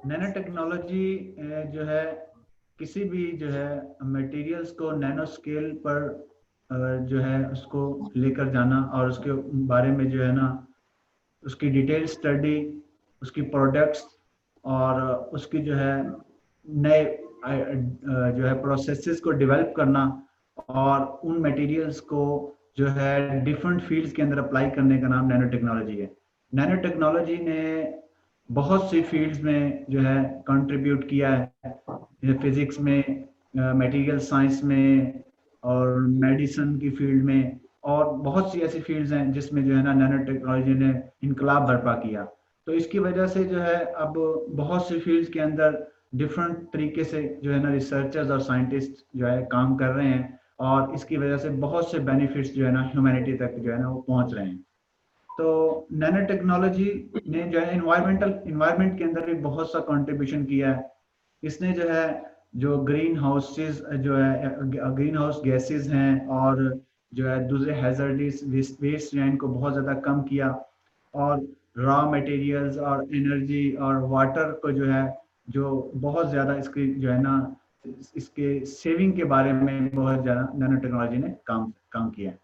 Nano technology जो है किसी भी जो है मटेरियल्स को नैनो स्केल पर जो है उसको लेकर जाना और उसके बारे में जो है ना उसकी डिटेल स्टडी, उसकी प्रोडक्ट्स और उसकी जो है नए जो है प्रोसेसेस को डेवलप करना और उन मटेरियल्स को जो है डिफरेंट फील्ड्स के अंदर अप्लाई करने का नाम नैनो टेक्नोलॉजी है। नैनो टेक्नोलॉजी ने बहुत सी फील्ड्स में जो है कंट्रीब्यूट किया है, फिजिक्स में, मटेरियल साइंस में और मेडिसिन की फील्ड में, और बहुत सी ऐसी फील्ड्स हैं जिसमें जो है ना नैनो टेक्नोलॉजी ने इनकलाब बर्पा किया। तो इसकी वजह से जो है अब बहुत सी फील्ड्स के अंदर डिफरेंट तरीके से जो है ना रिसर्चर्स और साइंटिस्ट जो है काम कर रहे हैं और इसकी वजह से बहुत से बेनिफिट्स जो है ना ह्यूमैनिटी तक जो है ना वो पहुंच रहे हैं। तो नैनो टेक्नोलॉजी ने जो है इन्वायरमेंट के अंदर भी बहुत सा कंट्रीब्यूशन किया है। इसने जो है जो ग्रीन हाउसेस जो है ग्रीन हाउस गैसेस हैं और जो है दूसरे हैजर्डस वेस्ट जो है इनको बहुत ज़्यादा कम किया और रॉ मटेरियल्स और एनर्जी और वाटर को जो है जो बहुत ज़्यादा इसकी जो है ना इसके सेविंग के बारे में बहुत ज़्यादा नैनो टेक्नोलॉजी ने काम काम किया है।